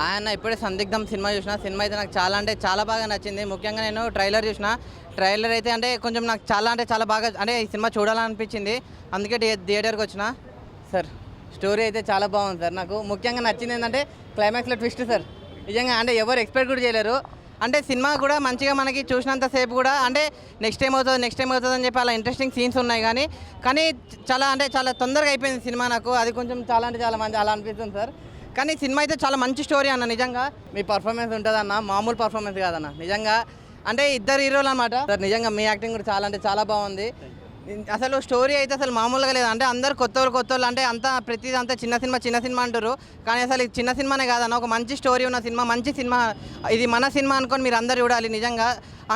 ఆయన ఇప్పుడే సందిగ్ధం సినిమా చూసిన. సినిమా అయితే నాకు చాలా అంటే చాలా బాగా నచ్చింది. ముఖ్యంగా నేను ట్రైలర్ చూసిన. ట్రైలర్ అయితే అంటే కొంచెం నాకు చాలా అంటే చాలా బాగా అంటే ఈ సినిమా చూడాలనిపించింది. అందుకే థియేటర్కి వచ్చిన. సార్ స్టోరీ అయితే చాలా బాగుంది సార్. నాకు ముఖ్యంగా నచ్చింది ఏంటంటే క్లైమాక్స్లో ట్విస్ట్ సార్. నిజంగా అంటే ఎవరు ఎక్స్పెక్ట్ కూడా చేయలేరు. అంటే సినిమా కూడా మంచిగా మనకి చూసినంతసేపు కూడా అంటే నెక్స్ట్ టైం అవుతుంది అని చెప్పి అలా ఇంట్రెస్టింగ్ సీన్స్ ఉన్నాయి. కానీ చాలా అంటే చాలా తొందరగా అయిపోయింది సినిమా. నాకు అది కొంచెం చాలా అంటే చాలా మంచి అలా అనిపిస్తుంది సార్. కానీ సినిమా అయితే చాలా మంచి స్టోరీ అన్న. నిజంగా మీ పర్ఫార్మెన్స్ ఉంటుందన్న, మామూలు పర్ఫార్మెన్స్ కాదన్న. నిజంగా అంటే ఇద్దరు హీరోలు అనమాట సార్. నిజంగా మీ యాక్టింగ్ కూడా చాలా అంటే చాలా బాగుంది. అసలు స్టోరీ అయితే అసలు మామూలుగా లేదు. అంటే అందరు కొత్త వాళ్ళు అంటే అంతా ప్రతిదీ అంతా చిన్న సినిమా అంటారు. కానీ అసలు ఇది చిన్న సినిమానే కాదన్న, ఒక మంచి స్టోరీ ఉన్న సినిమా, మంచి సినిమా. ఇది మన సినిమా అనుకొని మీరు అందరు చూడాలి. నిజంగా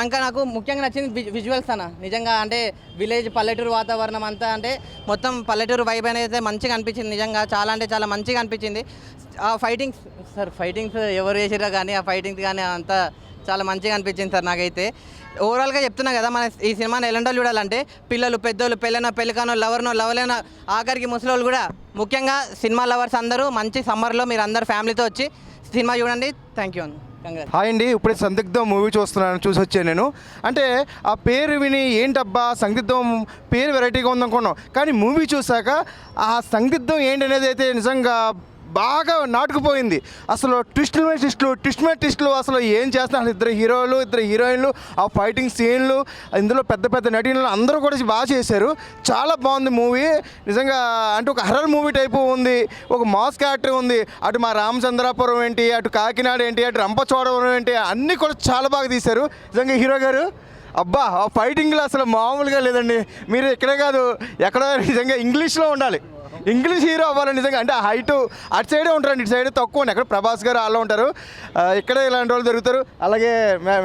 ఇంకా నాకు ముఖ్యంగా నచ్చింది విజువల్స్ అన్న. నిజంగా అంటే విలేజ్ పల్లెటూరు వాతావరణం అంతా అంటే మొత్తం పల్లెటూరు వైబ్ అనేది మంచిగా అనిపించింది. నిజంగా చాలా అంటే చాలా మంచిగా అనిపించింది. ఆ ఫైటింగ్స్ ఎవరు చేసిరా కానీ ఆ ఫైటింగ్స్ కానీ అంతా చాలా మంచిగా అనిపించింది సార్ నాకైతే. ఓవరాల్గా చెప్తున్నా కదా, మన ఈ సినిమాని ఎలాంటి చూడాలంటే పిల్లలు, పెద్దోళ్ళు, పెళ్ళికానో, లవర్లైన ఆఖరికి ముసలోళ్ళు కూడా, ముఖ్యంగా సినిమా లవర్స్ అందరూ మంచి సమ్మర్లో మీరు అందరు ఫ్యామిలీతో వచ్చి సినిమా చూడండి. థ్యాంక్ యూ అన్న. హాయ్ అండి, ఇప్పుడే సందిగ్ధం మూవీ చూసి వచ్చాను నేను. అంటే ఆ పేరు విని ఏంటబ్బా సందిగ్ధం పేరు వెరైటీగా ఉందనుకున్నాం, కానీ మూవీ చూసాక ఆ సందిగ్ధం ఏంటి అనేది అయితే నిజంగా బాగా నాటుకుపోయింది. అసలు ట్విస్ట్ మీద ట్విస్టులు అసలు ఏం చేస్తున్నారు ఇద్దరు హీరోలు, ఇద్దరు హీరోయిన్లు, ఆ ఫైటింగ్ సీన్లు, ఇందులో పెద్ద నటీనలు అందరూ కూడా బాగా చేశారు. చాలా బాగుంది మూవీ నిజంగా. అంటే ఒక హర్రర్ మూవీ టైపు ఉంది, ఒక మాస్ క్యారెక్టర్ ఉంది. అటు మా రామచంద్రాపురం ఏంటి, అటు కాకినాడ ఏంటి, అటు రంపచోడవరం ఏంటి, అన్నీ కూడా చాలా బాగా తీశారు నిజంగా హీరో గారు. అబ్బా ఆ ఫైటింగ్లో అసలు మామూలుగా లేదండి. మీరు ఇక్కడే కాదు ఎక్కడో నిజంగా ఇంగ్లీష్లో ఉండాలి, ఇంగ్లీష్ హీరో అవ్వాలి నిజంగా. అంటే హైట్ అటు సైడే ఉంటారండి, ఇటు సైడ్ తక్కువ ఉండి. ఎక్కడ ప్రభాస్ గారు వాళ్ళు ఉంటారు, ఇక్కడే ఇలాంటి వాళ్ళు దొరుకుతారు. అలాగే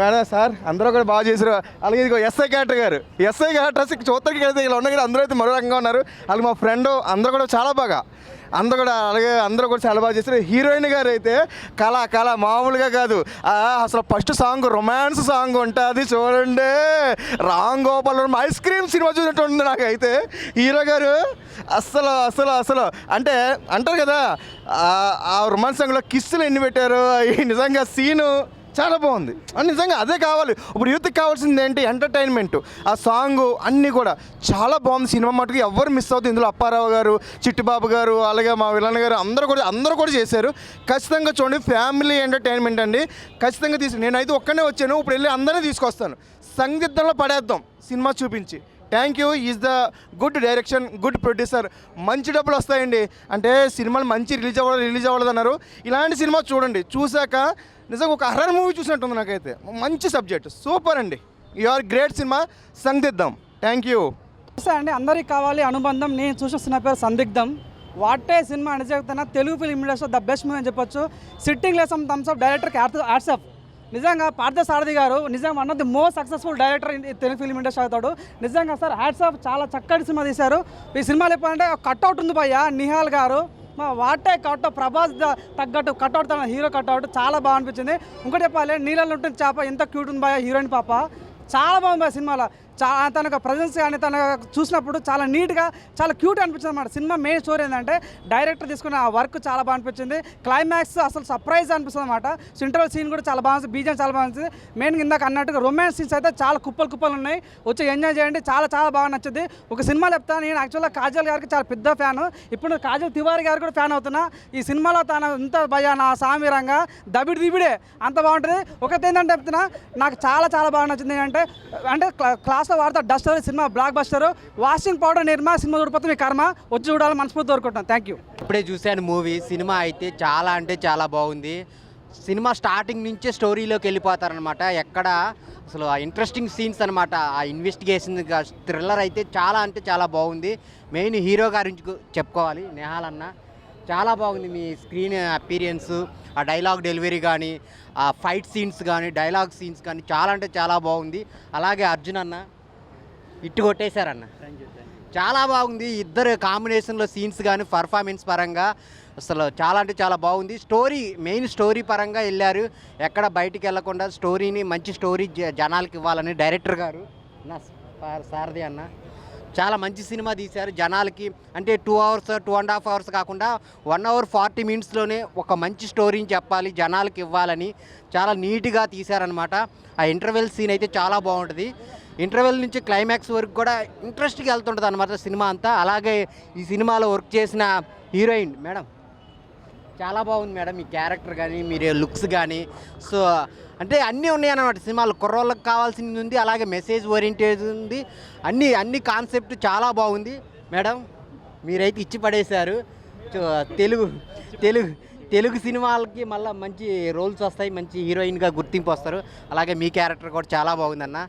మేడం సార్ అందరూ కూడా బాగా చేశారు. అలాగే ఇదిగో ఎస్ఐ క్యారెక్టర్స్ చూత్తకి వెళ్తే ఇలా ఉన్నాయి, అందరూ అయితే మరో రకంగా ఉన్నారు. అలాగే మా ఫ్రెండ్ అందరూ కూడా చాలా బాగా, అలాగే అందరూ కూడా చాలా బాగా చేశారు. హీరోయిన్ గారు అయితే కళ మామూలుగా కాదు. అసలు ఫస్ట్ సాంగ్ రొమాన్స్ సాంగ్ ఉంటుంది చూడండి, Ram Gopal ice cream cinema చూసినట్టు ఉంది నాకైతే. హీరో గారు అసలు అంటే అంటారు కదా ఆ రొమాన్స్ సాంగ్లో కిస్సులు ఎన్ని పెట్టారు. నిజంగా సీను చాలా బాగుంది. నిజంగా అదే కావాలి ఇప్పుడు యూత్కి కావాల్సింది ఏంటి, ఎంటర్టైన్మెంట్. ఆ సాంగ్ అన్నీ కూడా చాలా బాగుంది. సినిమా మటుకు ఎవరు మిస్ అవుతుంది. ఇందులో అప్పారావు గారు, చిట్టిబాబు గారు, అలాగే మా విలన్ గారు అందరూ కూడా చేశారు. ఖచ్చితంగా చూడండి, ఫ్యామిలీ ఎంటర్టైన్మెంట్ అండి. ఖచ్చితంగా నేనైతే ఒక్కనే వచ్చాను, ఇప్పుడు వెళ్ళి అందరినీ తీసుకొస్తాను. సందిగ్ధంలో పడేద్దాం సినిమా చూపించి. Thank you. Is the good direction, good producer. మంచి డబ్బులు వస్తాయండి. అంటే సినిమాలు మంచి రిలీజ్ అవ్వలేదు అన్నారు. ఇలాంటి సినిమా చూడండి, చూశాక నిజంగా ఒక హర్రర్ మూవీ చూసినట్టుంది నాకైతే. మంచి సబ్జెక్ట్, సూపర్ అండి. You are great cinema Sandigdham. Thank you అండి. అందరికీ కావాలి అనుబంధం. నేను చూసిన పేరు సందిగ్ధం. వాటే సినిమా అని చెప్తున్నా, Telugu film industry the best movie అని చెప్పొచ్చు. సిట్టింగ్ లెసన్ థమ్స్ అప్ డైరెక్టర్కి హ్యాట్స్ ఆఫ్. నిజంగా పార్థసారథి గారు నిజంగా one of the most successful director Telugu film industry అవుతాడు. నిజంగా సార్ హ్యాట్స్ ఆఫ్. చాలా చక్కటి సినిమా తీశారు. ఈ సినిమాలో చెప్పాలంటే కట్అవుట్ ఉంది భయ్య, నిహాల్ గారు వాటే కట్అవుట్, ప్రభాస్ తగ్గట్టు కట్అవుట్, తన హీరో కట్అవుట్ చాలా బాగా అనిపించింది. ఇంకోటి చెప్పాలి, నీళ్ళలో ఉంటుంది చేప ఎంత క్యూట్ ఉంది భయ్య హీరోయిన్ పాప. చాలా బాగుంది ఆ సినిమాలో. తన ప్రజెన్స్ కానీ తన చూసినప్పుడు చాలా నీట్గా చాలా క్యూట్ అనిపించింది అన్నమాట. సినిమా మెయిన్ స్టోరీ ఏంటంటే డైరెక్టర్ తీసుకున్న ఆ వర్క్ చాలా బాగా అనిపించింది. క్లైమాక్స్ అసలు సర్ప్రైజ్ అనిపిస్తుంది అన్నమాట. ఇంటర్వల్ సీన్ కూడా చాలా బాగుంది, బీజం చాలా బాగుంది. మెయిన్ ఇందాక అన్నట్టుగా రొమాన్స్ సీన్స్ అయితే చాలా కుప్పలు ఉన్నాయి. వచ్చి ఎంజాయ్ చేయండి, చాలా బాగా నచ్చింది. ఒక సినిమా చెప్తాను, నేను యాక్చువల్గా కాజల్ గారికి చాలా పెద్ద ఫ్యాను. ఇప్పుడు కాజల్ తివారీ గారు కూడా ఫ్యాన్ అవుతున్నా. ఈ సినిమాలో తన ఇంత భయ నా సామీరంగా దిబిడే అంత బాగుంటుంది. ఒకటి ఏంటంటే చెప్తున్నా, నాకు చాలా బాగా నచ్చింది. అంటే క్లాస్లో వాడతా duster cinema blockbuster. Washing powder Nirma cinema చూడిపోతుంది మీ కర్మ. వచ్చి చూడాలని మనస్ఫూర్తి కోరుకుంటాను. Thank you. ఇప్పుడే చూశాను మూవీ. సినిమా అయితే చాలా అంటే చాలా బాగుంది. సినిమా స్టార్టింగ్ నుంచే స్టోరీలోకి వెళ్ళిపోతారనమాట. ఎక్కడ అసలు ఆ ఇంట్రెస్టింగ్ సీన్స్ అనమాట. ఆ ఇన్వెస్టిగేషన్ థ్రిల్లర్ అయితే చాలా అంటే చాలా బాగుంది. మెయిన్ హీరో గురించి చెప్పుకోవాలి, నేహాల్ అన్న చాలా బాగుంది. మీ స్క్రీన్ అపీరియన్స్, ఆ డైలాగ్ డెలివరీ కానీ, ఆ ఫైట్ సీన్స్ కానీ, డైలాగ్ సీన్స్ కానీ చాలా అంటే చాలా బాగుంది. అలాగే అర్జున్ అన్న ఇట్టు కొట్టేశారన్న, చాలా బాగుంది. ఇద్దరు కాంబినేషన్లో సీన్స్ కానీ పర్ఫార్మెన్స్ పరంగా అసలు చాలా అంటే చాలా బాగుంది. మెయిన్ స్టోరీ పరంగా వెళ్ళారు. ఎక్కడ బయటికి వెళ్ళకుండా స్టోరీని మంచి స్టోరీ జనాలకి ఇవ్వాలని డైరెక్టర్ గారు నా సారథి అన్న చాలా మంచి సినిమా తీశారు. జనాలకి అంటే 2 hours 2.5 hours కాకుండా 1 hour 40 minutesలోనే ఒక మంచి స్టోరీని చెప్పాలి, జనాలకి ఇవ్వాలని చాలా నీట్గా తీశారనమాట. ఆ ఇంటర్వెల్ సీన్ అయితే చాలా బాగుంటుంది. ఇంటర్వెల్ నుంచి క్లైమాక్స్ వరకు కూడా ఇంట్రెస్ట్గా వెళ్తుంటుంది అనమాట సినిమా అంతా. అలాగే ఈ సినిమాలో వర్క్ చేసిన హీరోయిన్ మేడం చాలా బాగుంది మేడం. మీ క్యారెక్టర్ కానీ మీరు లుక్స్ కానీ సో అంటే అన్నీ ఉన్నాయన్నమాట సినిమాలో. కుర్రోళ్ళకి కావాల్సింది ఉంది, అలాగే మెసేజ్ ఓరియంటెడ్ ఉంది, అన్ని కాన్సెప్ట్ చాలా బాగుంది మేడం. మీరైతే ఇచ్చి పడేశారు. తెలుగు సినిమాలకి మళ్ళీ మంచి రోల్స్ వస్తాయి, మంచి హీరోయిన్గా గుర్తింపు వస్తారు. అలాగే మీ క్యారెక్టర్ కూడా చాలా బాగుందన్న.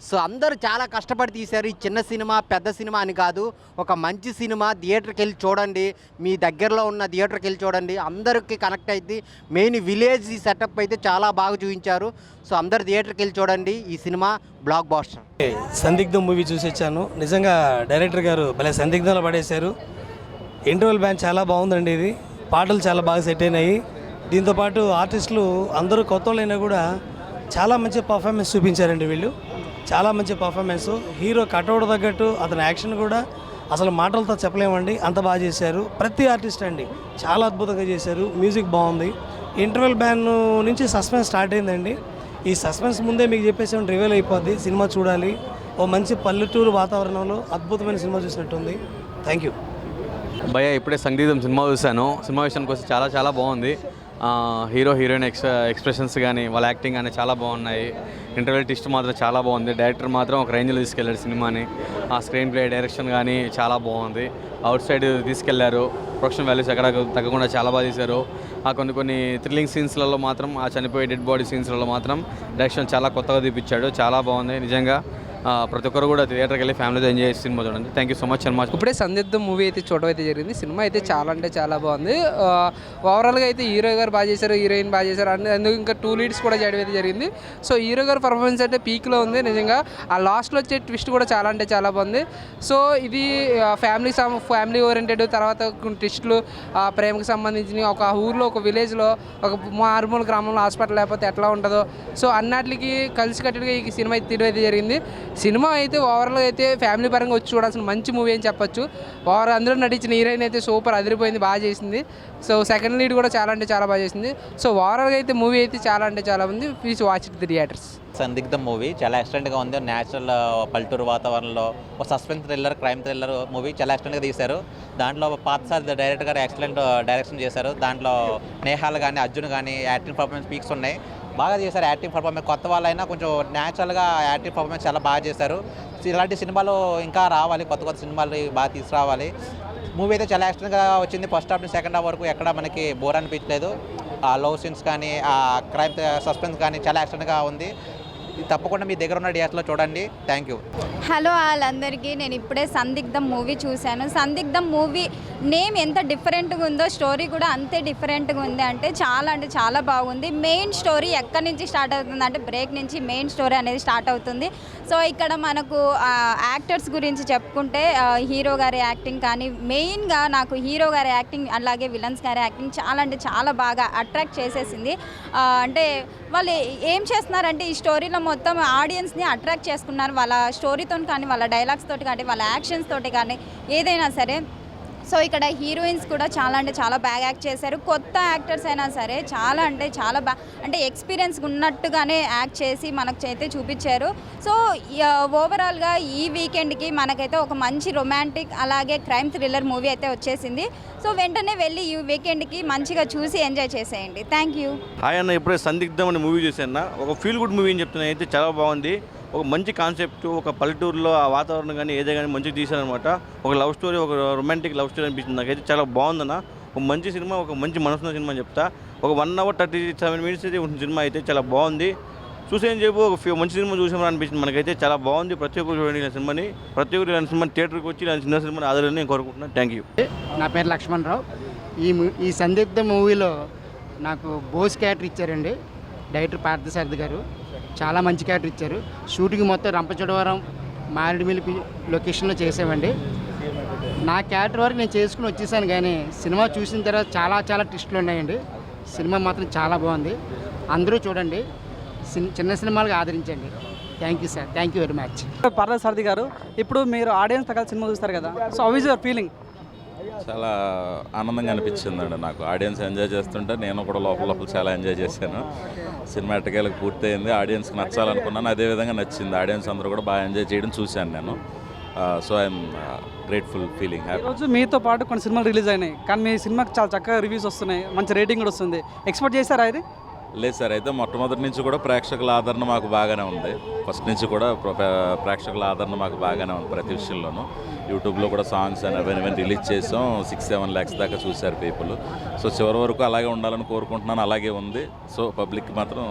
సో అందరూ చాలా కష్టపడి తీశారు. ఈ చిన్న సినిమా పెద్ద సినిమా అని కాదు, ఒక మంచి సినిమా. థియేటర్కి వెళ్ళి చూడండి, మీ దగ్గరలో ఉన్న థియేటర్కి వెళ్ళి చూడండి, అందరికీ కనెక్ట్ అయింది. మెయిన్ విలేజ్ ఈ సెటప్ అయితే చాలా బాగా చూపించారు. సో అందరు థియేటర్కి వెళ్ళి చూడండి, ఈ సినిమా బ్లాక్ బాస్టర్. సందిగ్ధం మూవీ చూసి వచ్చాను. నిజంగా డైరెక్టర్ గారు భలే సందిగ్ధంలో పడేశారు. ఇంటర్వెల్ బ్యాండ్ చాలా బాగుందండి. ఇది పాటలు చాలా బాగా సెట్ అయినాయి. దీంతోపాటు ఆర్టిస్టులు అందరూ కొత్త వాళ్ళైనా కూడా చాలా మంచి పర్ఫార్మెన్స్ చూపించారండి. వీళ్ళు చాలా మంచి పర్ఫార్మెన్స్. హీరో కటౌట్ తగ్గట్టు అతని యాక్షన్ కూడా అసలు మాటలతో చెప్పలేమండి, అంత బాగా చేశారు. ప్రతి ఆర్టిస్ట్ అండి చాలా అద్భుతంగా చేశారు. మ్యూజిక్ బాగుంది. ఇంటర్వెల్ బ్యాన్ నుంచి సస్పెన్స్ స్టార్ట్ అయిందండి. ఈ సస్పెన్స్ ముందే మీకు చెప్పేసి రివీల్ అయిపోద్ది. సినిమా చూడాలి. ఓ మంచి పల్లెటూరు వాతావరణంలో అద్భుతమైన సినిమా చూసినట్టుంది. థ్యాంక్ యూ భయ్య. ఇప్పుడే సంగీతం సినిమా చూశాను. సినిమా విషయానికి వస్తే చాలా బాగుంది. హీరో హీరోయిన్ ఎక్స్ప్రెషన్స్ కానీ వాళ్ళ యాక్టింగ్ కానీ చాలా బాగున్నాయి. ఇంటర్వెల్ ట్విస్ట్ మాత్రం చాలా బాగుంది. డైరెక్టర్ మాత్రం ఒక రేంజ్లో తీసుకెళ్ళాడు సినిమాని. ఆ స్క్రీన్ ప్లే డైరెక్షన్ కానీ చాలా బాగుంది. అవుట్ సైడ్ తీసుకెళ్లారు. ప్రొడక్షన్ వాల్యూస్ ఎక్కడ తగ్గకుండా చాలా బాగా తీశారు. ఆ కొన్ని థ్రిల్లింగ్ సీన్స్లలో మాత్రం, ఆ చనిపోయే డెడ్ బాడీ సీన్స్లలో మాత్రం డైరెక్షన్ చాలా కొత్తగా తీపిచ్చాడు. చాలా బాగుంది నిజంగా. ప్రతి ఒక్కరు కూడా థియేటర్కి వెళ్ళి ఫ్యామిలీతో ఎంజాయ్ చేసి సినిమా చూడండి. Thank you so much cinema. ఇప్పుడే సందిగ్ధం మూవీ అయితే చూడడం అయితే జరిగింది. సినిమా అయితే చాలా బాగుంది. ఓవరాల్గా అయితే హీరో గారు బాగా చేశారు, హీరోయిన్ బాగా చేశారు. అందుకు ఇంకా 2 leads కూడా చేయడం అయితే జరిగింది. సో హీరో గారు పర్ఫార్మెన్స్ అంటే పీక్లో ఉంది నిజంగా. ఆ లాస్ట్లో వచ్చే ట్విస్ట్ కూడా చాలా బాగుంది. సో ఇది ఫ్యామిలీ ఓరియంటెడ్, తర్వాత ట్విస్టులు, ప్రేమకు సంబంధించిన ఒక ఊర్లో, ఒక విలేజ్లో, ఒక మారుమూల గ్రామంలో హాస్పిటల్ లేకపోతే ఎట్లా ఉంటుందో, సో అన్నిటికీ కలిసికట్టుగా ఈ సినిమా తీయడం అయితే జరిగింది. సినిమా అయితే ఓవరాల్గా అయితే ఫ్యామిలీ పరంగా వచ్చి చూడాల్సిన మంచి మూవీ అని చెప్పొచ్చు. అందరూ నటించిన హీరోయిన్ అయితే సూపర్ అదిరిపోయింది, బాగా చేసింది. సో సెకండ్ లీడ్ కూడా చాలా బాగా చేసింది. సో ఓవరాల్గా అయితే మూవీ అయితే చాలా ఉంది. Please watch it the theatres. Sandigdham movie చాలా ఎక్సలెంట్గా ఉంది. న్యాచురల్ పల్లెటూరు వాతావరణంలో ఒక suspense thriller, crime thriller movie చాలా ఎక్సలెంట్గా తీశారు. దాంట్లో పార్థసారథి డైరెక్టర్ గారు ఎక్సలెంట్ డైరెక్షన్ చేశారు. దాంట్లో నేహాల్ కానీ అర్జున్ కానీ యాక్టింగ్ పర్ఫార్మెన్స్ పీక్స్ ఉన్నాయి, బాగా చేశారు. యాక్టింగ్ పర్ఫార్మెన్స్ కొత్త వాళ్ళైనా కొంచెం న్యాచురల్గా యాక్టింగ్ పర్ఫార్మెన్స్ చాలా బాగా చేశారు. ఇలాంటి సినిమాలు ఇంకా రావాలి, కొత్త సినిమాలు బాగా తీసుకురావాలి. మూవీ అయితే చాలా యాక్షన్గా వచ్చింది. ఫస్ట్ హాఫ్ నుంచి సెకండ్ హాఫ్ వరకు ఎక్కడ మనకి బోర్ అనిపించలేదు. ఆ లవ్ సీన్స్ కానీ, ఆ క్రైమ్ సస్పెన్స్ కానీ చాలా యాక్షన్గా ఉంది. తప్పకుండా మీ దగ్గర ఉన్న థియేటర్లో చూడండి. Thank you. హలో వాళ్ళందరికీ. నేను ఇప్పుడే సందిగ్ధం మూవీ చూశాను. సందిగ్ధం మూవీ నేమ్ ఎంత డిఫరెంట్గా ఉందో స్టోరీ కూడా అంతే డిఫరెంట్గా ఉంది. అంటే చాలా బాగుంది. మెయిన్ స్టోరీ ఎక్కడి నుంచి స్టార్ట్ అవుతుంది అంటే బ్రేక్ నుంచి మెయిన్ స్టోరీ అనేది స్టార్ట్ అవుతుంది. సో ఇక్కడ మనకు యాక్టర్స్ గురించి చెప్పుకుంటే హీరో గారి యాక్టింగ్ కానీ, మెయిన్గా నాకు హీరో గారి యాక్టింగ్ అలాగే విలన్స్ గారి యాక్టింగ్ చాలా బాగా అట్రాక్ట్ చేసేసింది. అంటే వాళ్ళు ఏం చేస్తున్నారంటే ఈ స్టోరీలో మొత్తం ఆడియన్స్ని అట్రాక్ట్ చేసుకున్నారు. వాళ్ళ స్టోరీతో కానీ, వాళ్ళ డైలాగ్స్ తోటి కానీ, వాళ్ళ యాక్షన్స్ తోటి కానీ ఏదైనా సరే. సో ఇక్కడ హీరోయిన్స్ కూడా చాలా బాగా యాక్ట్ చేశారు. కొత్త యాక్టర్స్ అయినా సరే చాలా అంటే ఎక్స్పీరియన్స్ ఉన్నట్టుగానే యాక్ట్ చేసి మనకు అయితే చూపించారు. సో ఓవరాల్గా ఈ వీకెండ్కి మనకైతే ఒక మంచి రొమాంటిక్ అలాగే క్రైమ్ థ్రిల్లర్ మూవీ అయితే వచ్చేసింది. సో వెంటనే వెళ్ళి ఈ వీకెండ్కి మంచిగా చూసి ఎంజాయ్ చేసేయండి. Thank you. హాయ్ అన్న, ఇప్పుడే సందిగ్ధం అనే మూవీ చూసాను. ఒక ఫీల్ గుడ్ మూవీ అని చెప్తున్నా. అయితే చాలా బాగుంది. ఒక మంచి కాన్సెప్ట్, ఒక పల్లెటూరులో ఆ వాతావరణం కానీ ఏదే కానీ మంచిగా తీశారనమాట. ఒక లవ్ స్టోరీ, ఒక రొమాంటిక్ లవ్ స్టోరీ అనిపించింది నాకైతే. చాలా బాగుందన్న. ఒక మంచి సినిమా, ఒక మంచి మనసున్న సినిమా అని చెప్తా. ఒక 1 hour 37 minutes అయితే ఉంటుంది సినిమా. అయితే చాలా బాగుంది. చూసేని చెప్పు ఒక మంచి సినిమా చూసామని అనిపించింది మనకైతే. చాలా బాగుంది. ప్రతి ఒక్కరు చూడండి ఇలా సినిమాని. ప్రతి ఒక్కరు ఇలాంటి సినిమా థియేటర్కి వచ్చి ఇలాంటి చిన్న సినిమాని ఆదరణ నేను కోరుకుంటున్నాను. Thank you. నా పేరు లక్ష్మణరావు. ఈ సందిగ్ధ మూవీలో నాకు బోస్ క్యారెక్టర్ ఇచ్చారండి డైరెక్టర్ పార్థసారథి గారు. చాలా మంచి క్యారెక్టర్ ఇచ్చారు. షూటింగ్ మొత్తం రంపచోడవరం, మారేడుమిల్లి లొకేషన్లో చేసామండి. నా క్యారెక్టర్ వరకు నేను చేసుకుని వచ్చేసాను, కానీ సినిమా చూసిన తర్వాత చాలా ట్విస్టులు ఉన్నాయండి. సినిమా మాత్రం చాలా బాగుంది. అందరూ చూడండి. చిన్న సినిమాలకు ఆదరించండి. Thank you sir, thank you very much. Parthasarathy గారు, ఇప్పుడు మీరు ఆడియన్స్ కలిసి సినిమా చూస్తారు కదా, so how is your feeling? చాలా ఆనందంగా అనిపించిందండి నాకు. ఆడియన్స్ ఎంజాయ్ చేస్తుంటే నేను కూడా లోపల చాలా ఎంజాయ్ చేశాను. సినిమా ఎట్టకేలకు పూర్తయింది. ఆడియన్స్కి నచ్చాలనుకున్నాను, అదేవిధంగా నచ్చింది. ఆడియన్స్ అందరూ కూడా బాగా ఎంజాయ్ చేయడం చూశాను నేను. So I'm grateful, feeling happy. ఈరోజు మీతో పాటు కొన్ని సినిమాలు రిలీజ్ అయినాయి, కానీ మీ సినిమాకి చాలా చక్కగా రివ్యూస్ వస్తున్నాయి, మంచి రేటింగ్ కూడా వస్తుంది. ఎక్స్పెక్ట్ చేశారా ఇది? లేదు సార్, అయితే మొట్టమొదటి నుంచి కూడా ప్రేక్షకుల ఆదరణ మాకు బాగానే ఉంది. ఫస్ట్ నుంచి కూడా ప్రేక్షకుల ఆదరణ మాకు బాగానే ఉంది ప్రతి విషయంలోనూ. యూట్యూబ్లో కూడా సాంగ్స్ అని అవన్నీ రిలీజ్ చేసాం. 6-7 lakhs దాకా చూశారు పీపుల్. సో చివరి వరకు అలాగే ఉండాలని కోరుకుంటున్నాను, అలాగే ఉంది. సో పబ్లిక్ మాత్రం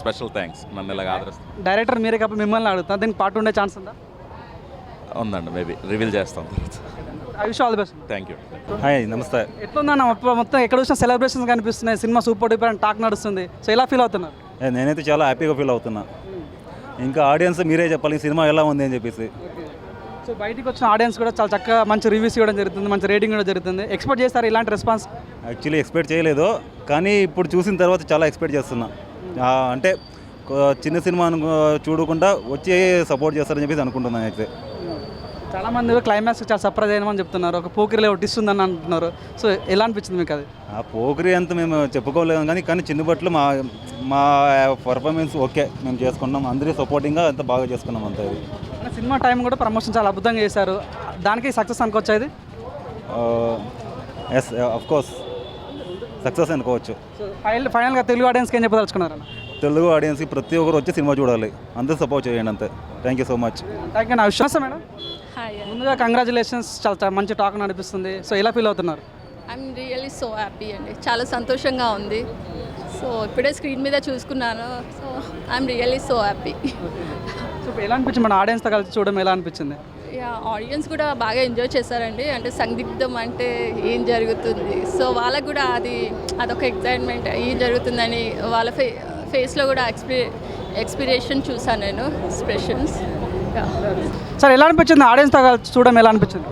స్పెషల్ థ్యాంక్స్, నన్ను ఇలాగ ఆదరిస్తాను. డైరెక్టర్ మీరే కాబట్టి మిమ్మల్ని అడుగుతా, దీనికి పార్ట్ ఉండే ఛాన్స్ ఉందా? ఉందండి, మేబీ రివీల్ చేస్తాం తర్వాత. I wish all the best. Thank you. Hi, నమస్తే. ఎట్లుందన్న మొత్తం ఎక్కడ చూసినా సెలబ్రేషన్స్ కనిపిస్తున్నాయి, సినిమా సూపర్ డూపర్ అని టాక్ నడుస్తుంది, సో ఎలా ఫీల్ అవుతున్నారు? నేనైతే చాలా హ్యాపీగా ఫీల్ అవుతున్నా. ఇంకా ఆడియన్స్ మీరే చెప్పాలి సినిమా ఎలా ఉంది అని చెప్పేసి. సో బయటికి వచ్చిన ఆడియన్స్ కూడా చాలా చక్కగా మంచి రివ్యూస్ ఇవ్వడం జరుగుతుంది, మంచి రేటింగ్ కూడా జరుగుతుంది. ఎక్స్పెక్ట్ చేస్తారు ఇలాంటి రెస్పాన్స్? యాక్చువల్లీ ఎక్స్పెక్ట్ చేయలేదు, కానీ ఇప్పుడు చూసిన తర్వాత చాలా ఎక్స్పెక్ట్ చేస్తున్నా. అంటే చిన్న సినిమా చూడకుండా వచ్చి సపోర్ట్ చేస్తారని చెప్పేసి అనుకుంటున్నాను. అయితే చాలామంది క్లైమాక్స్ చాలా సర్ప్రైజ్ అయినామని చెప్తున్నారు, ఒక పోకిరిలో ఇస్తుందని అంటున్నారు. సో ఎలా అనిపించింది మీకు అది? ఆ పోకరి అంత మేము చెప్పుకోలేము, కానీ చిన్న బట్టలు మా పర్ఫార్మెన్స్ ఓకే మేము చేసుకున్నాం. అందరూ సపోర్టింగ్గా అంత బాగా చేసుకున్నాం అంతే. అది సినిమా టైం కూడా ప్రమోషన్ చాలా అద్భుతంగా చేశారు, దానికి సక్సెస్ అనుకోవచ్చా? ఎస్, ఆఫ్ కోర్స్ సక్సెస్ అనుకోవచ్చు. సో ఫైనల్గా తెలుగు ఆడియన్స్కి ఏం చెప్పదలుచుకున్నారు? తెలుగు ఆడియన్స్కి ప్రతి ఒక్కరు వచ్చి సినిమా చూడాలి, అందరూ సపోర్ట్ చేయండి అంతే. Thank you so much. Thank you. నా విశ్వాసం మేడం. ముందుగా కంగ్రాచులేషన్స్, చాలా మంచి టాక్ నడిపిస్తుంది. సో ఎలా ఫీల్ అవుతున్నారు? ఐఎమ్ రియల్లీ సో హ్యాపీ అండి, చాలా సంతోషంగా ఉంది. సో ఇప్పుడే స్క్రీన్ మీద చూసుకున్నాను, so I'm really so happy. So ఎలా అనిపించింది మన ఆడియన్స్తో కలిసి చూడడం, ఎలా అనిపించింది? యా, ఆడియన్స్ కూడా బాగా ఎంజాయ్ చేశారండి. అంటే సందిగ్ధం అంటే ఏం జరుగుతుంది, సో వాళ్ళకు కూడా అదొక ఎక్సైట్మెంట్, ఏం జరుగుతుందని వాళ్ళ ఫేస్లో కూడా ఎక్స్పిరేషన్ చూసాను నేను, ఎక్స్ప్రెషన్స్. సార్ ఎలా అనిపించింది ఆడియన్స్తో కలిసి చూడడం, ఎలా అనిపించింది?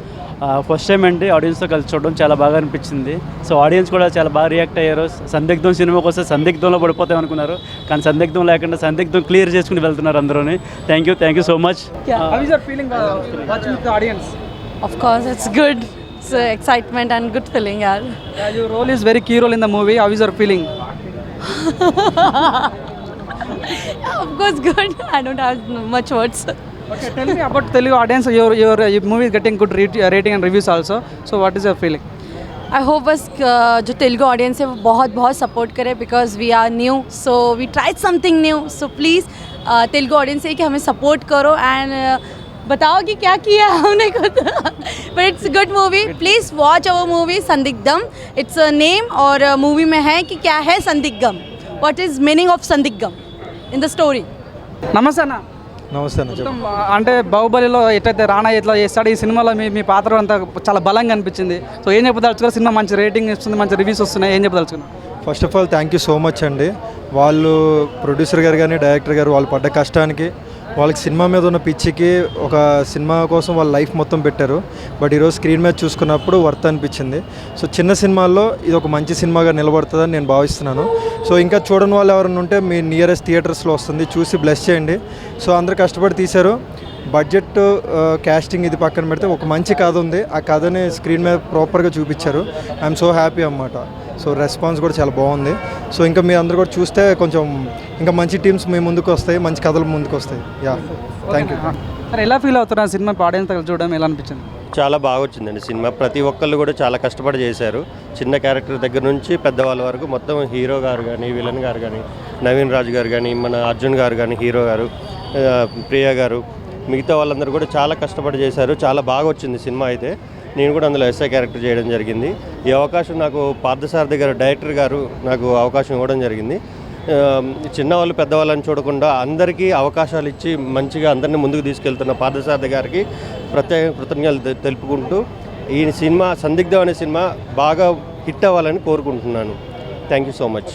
ఫస్ట్ టైం అండి ఆడియన్స్తో కలిసి చూడడం, చాలా బాగా అనిపించింది. సో ఆడియన్స్ కూడా చాలా బాగా రియాక్ట్ అయ్యారు. సందిగ్ధం సినిమాకి వస్తే సందిగ్ధంలో పడిపోతాం అనుకున్నారు, కానీ సందిగ్ధం లేకుండా సందిగ్ధం క్లియర్ చేసుకుని వెళ్తున్నారు అందరూని. Thank you so much. Of course, it's good. It's excitement and good feeling. Your role is very key role in the movie. How is your feeling? Of course, good. I don't have much words. Okay, tell me about Telugu audience. Your movie is getting good rating and reviews also. So what is your feeling? I hope बस जो Telugu audience है वो बहुत support करे, because we are new, so we tried something new. So please Telugu audience है कि हमें support करो एंड बताओ कि क्या किया हमने खुद. But it's good movie, please watch our movie Sandigdham. It's a name और मूवी में है कि क्या है Sandigdham, what is meaning of Sandigdham in the story. నమస్తే అన్న. నమస్తే. అంటే బాహుబలిలో ఎట్లయితే రానా ఎట్లా చేస్తాడు, ఈ సినిమాలో మీ పాత్ర అంతా చాలా బలంగా అనిపించింది. సో ఏం చెప్పదలుచుకున్నారు? సినిమా మంచి రేటింగ్ ఇస్తుంది, మంచి రివ్యూస్ వస్తున్నాయి, ఏం చెప్పదలుచుకున్నారు? First of all thank you so much అండి. వాళ్ళు ప్రొడ్యూసర్ గారు కానీ డైరెక్టర్ గారు వాళ్ళు పడ్డ కష్టానికి, వాళ్ళకి సినిమా మీద ఉన్న పిచ్చికి ఒక సినిమా కోసం వాళ్ళ లైఫ్ మొత్తం పెట్టారు. బట్ ఈరోజు స్క్రీన్ మీద చూసుకున్నప్పుడు వర్త్ అనిపించింది. సో చిన్న సినిమాల్లో ఇది ఒక మంచి సినిమాగా నిలబడుతుందని నేను భావిస్తున్నాను. సో ఇంకా చూడని వాళ్ళు ఎవరైనా ఉంటే మీ నియరెస్ట్ థియేటర్స్లో వస్తుంది, చూసి బ్లెస్ చేయండి. సో అందరూ కష్టపడి తీశారు. బడ్జెట్, క్యాస్టింగ్ ఇది పక్కన పెడితే ఒక మంచి కథ ఉంది, ఆ కథని స్క్రీన్ మీద ప్రాపర్గా చూపించారు. ఐఎమ్ సో హ్యాపీ అన్నమాట. సో రెస్పాన్స్ కూడా చాలా బాగుంది. సో ఇంకా మీ అందరూ కూడా చూస్తే కొంచెం ఇంకా మంచి టీమ్స్ మీ ముందుకు వస్తాయి, మంచి కథలు ముందుకు వస్తాయి. Yeah, thank you. సార్ ఎలా ఫీల్ అవుతున్నారు సినిమా ఆడియన్స్ చూడడం, ఎలా అనిపించింది? చాలా బాగా వచ్చిందండి సినిమా. ప్రతి ఒక్కళ్ళు కూడా చాలా కష్టపడి చేశారు. చిన్న క్యారెక్టర్ దగ్గర నుంచి పెద్దవాళ్ళ వరకు మొత్తం హీరో గారు కానీ, విలన్ గారు కానీ, నవీన్ రాజు గారు కానీ, మన అర్జున్ గారు కానీ, హీరో గారు, ప్రియా గారు, మిగతా వాళ్ళందరూ కూడా చాలా కష్టపడి చేశారు. చాలా బాగా వచ్చింది సినిమా. అయితే నేను కూడా అందులో ఎస్ఐ క్యారెక్టర్ చేయడం జరిగింది. ఈ అవకాశం నాకు పార్థసారథి గారు, డైరెక్టర్ గారు నాకు అవకాశం ఇవ్వడం జరిగింది. చిన్నవాళ్ళు పెద్దవాళ్ళని చూడకుండా అందరికీ అవకాశాలు ఇచ్చి మంచిగా అందరినీ ముందుకు తీసుకెళ్తున్న పార్థసారథి గారికి ప్రత్యేక కృతజ్ఞతలు తెలుపుకుంటూ ఈ సినిమా సందిగ్ధం అనే సినిమా బాగా హిట్ అవ్వాలని కోరుకుంటున్నాను. Thank you so much.